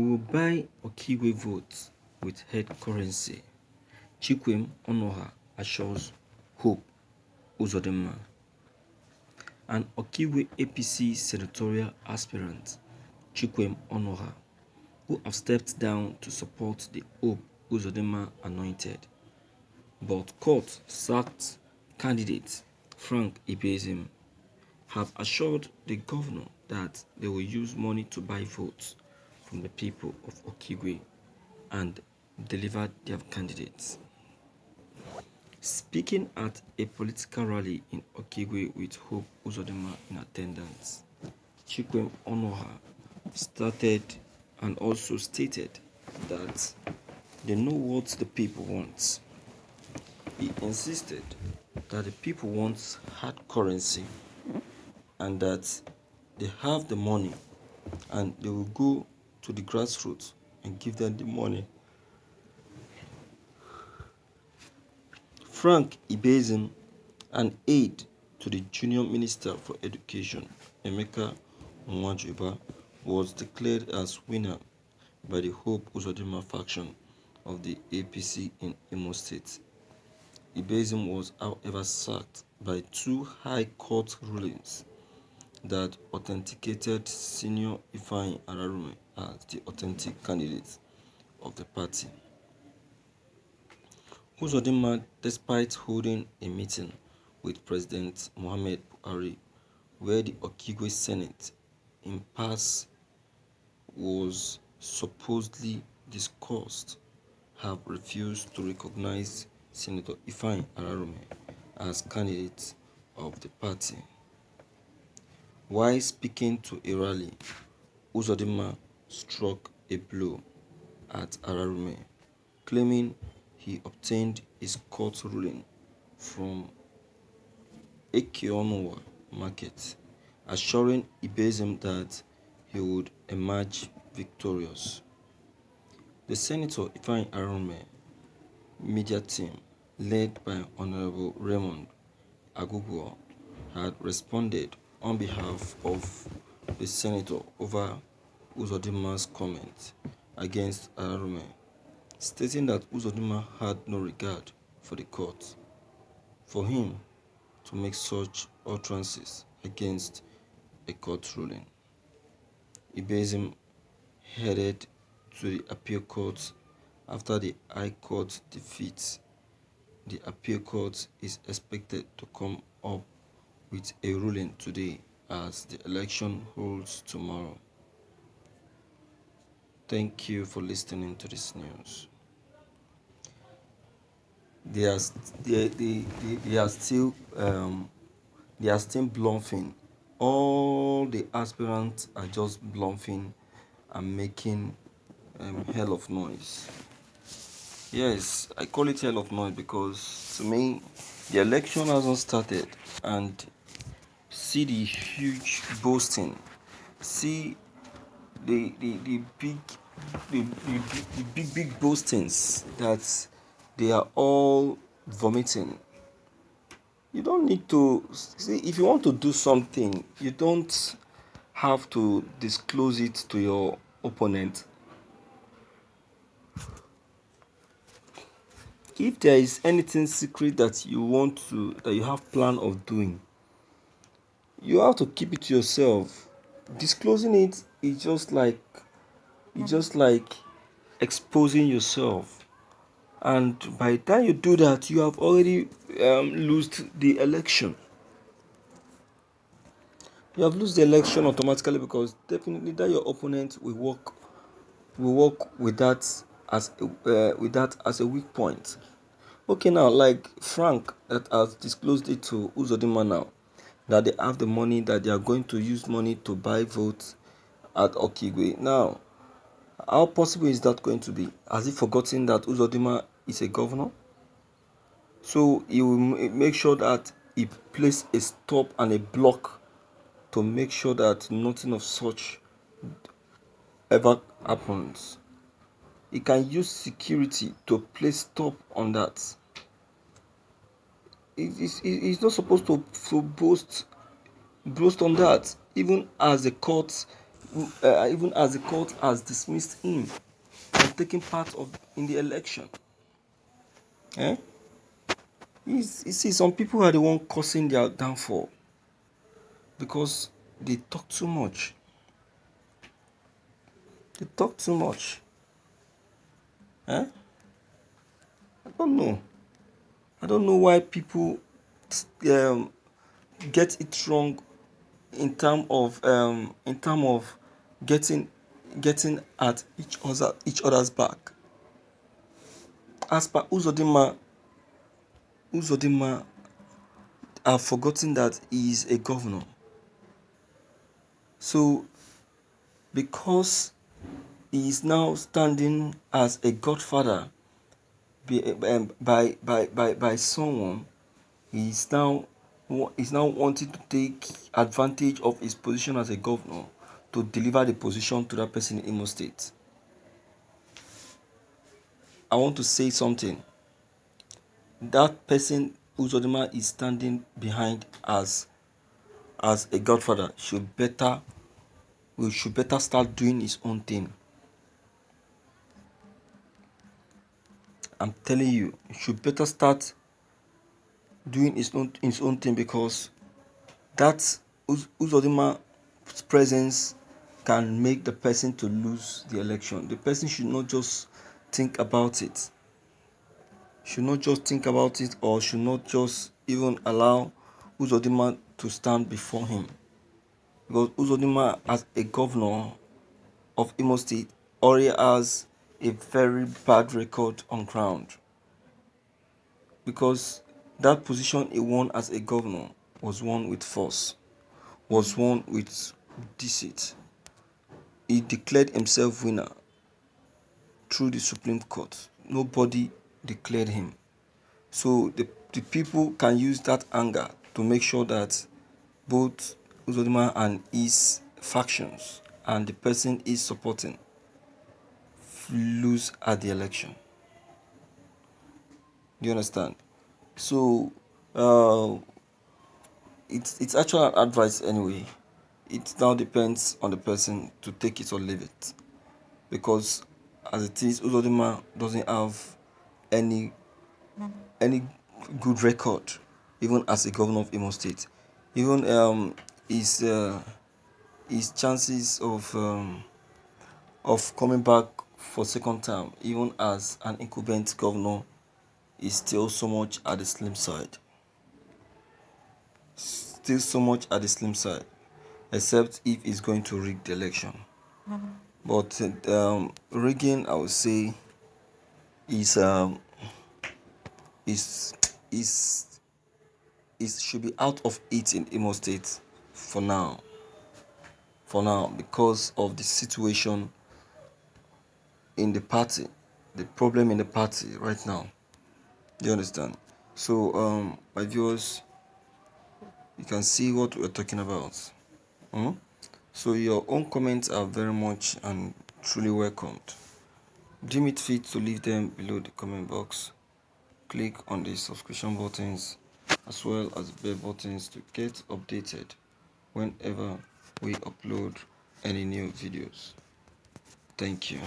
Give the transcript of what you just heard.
We will buy Okigwe votes with head currency, Chikwem Onuoha assures Hope Uzodinma. An Okigwe APC senatorial aspirant, Chikwem Onuoha, who have stepped down to support the Hope Uzodinma anointed, but court sacked candidate Frank Ibezim, have assured the governor that they will use money to buy votes from the people of Okigwe and deliver their candidates. Speaking at a political rally in Okigwe with Hope Uzodinma in attendance, Chikwem Onuoha started and also stated that they know what the people want. He insisted that the people want hard currency and that they have the money and they will go to the grassroots and give them the money. Frank Ibezim, an aide to the Junior Minister for Education, Emeka Nwajuba, was declared as winner by the Hope Uzodinma faction of the APC in Imo State. Ibezim was, however, sacked by two High Court rulings that authenticated Senior Ifeanyi Ararume as the authentic candidate of the party. Uzodinma, despite holding a meeting with President Muhammad Buhari, where the Okigwe Senate impasse was supposedly discussed, have refused to recognize Senator Ifeanyi Ararume as candidate of the party. While speaking to a rally, Uzodinma struck a blow at Ararume, claiming he obtained his court ruling from Ekionowa Market, assuring Ibezim that he would emerge victorious. The Senator Ifeanyi Ararume media team, led by Honorable Raymond Aguguo, had responded on behalf of the senator over Uzodinma's comment against Ararume, stating that Uzodinma had no regard for the court for him to make such utterances against a court ruling. Ibezim headed to the appeal court after the High Court defeat. The appeal court is expected to come up with a ruling today as the election holds tomorrow. Thank you for listening to this news. They are still bluffing. All the aspirants are just bluffing and making hell of noise. Yes, I call it hell of noise because to me the election hasn't started, and see the huge boasting, see the big boastings that they are all vomiting. You don't need to see, if you want to do something, you don't have to disclose it to your opponent. If there is anything secret that you have plan of doing, you have to keep it to yourself. Disclosing it is just like exposing yourself, and by the time you do that, you have already lost the election. You have lost the election automatically, because definitely that your opponent will work with that as a weak point. Okay, now like Frank that has disclosed it to Uzodinma now, that they have the money, that they are going to use money to buy votes at Okigwe. Now, how possible is that going to be? Has he forgotten that Uzodinma is a governor? So he will make sure that he places a stop and a block to make sure that nothing of such ever happens. He can use security to place stop on that. He's not supposed to boast on that, even as the court even as the court has dismissed him from taking part in the election. Eh? You see, some people are the one causing their downfall because they talk too much. They talk too much. Eh? I don't know. I don't know why people um, get it wrong in term of getting at each other's back. As per Uzodinma have forgotten that he is a governor. So because he is now standing as a godfather by someone, he is now wanting to take advantage of his position as a governor to deliver the position to that person in Imo State. I want to say something. That person Uzodinma is standing behind as a godfather should better start doing his own thing. I'm telling you, he should better start doing his own thing, because that Uzodinma's presence can make the person to lose the election. The person should not just think about it. Or should not just even allow Uzodinma to stand before him. Because Uzodinma, as a governor of Imo State, already has a very bad record on ground. Because that position he won as a governor was won with force, was won with deceit. He declared himself winner through the Supreme Court. Nobody declared him. So the people can use that anger to make sure that both Uzodinma and his factions and the person he's supporting lose at the election. Do you understand? So uh, it's actually an advice anyway. It now depends on the person to take it or leave it, because as it is, Uzodinma doesn't have any any good record, even as a governor of Imo State. Even his his chances of coming back for second term, even as an incumbent governor, is still so much at the slim side. Still so much at the slim side, except if he's going to rig the election. But rigging, I would say, is is is should be out of it in Imo State for now. For now, because of the situation in the party, the problem in the party right now. Do you understand? So, my viewers, you can see what we're talking about. Hmm? So, your own comments are very much and truly welcomed. Deem it fit to leave them below the comment box. Click on the subscription buttons as well as bell buttons to get updated whenever we upload any new videos. Thank you.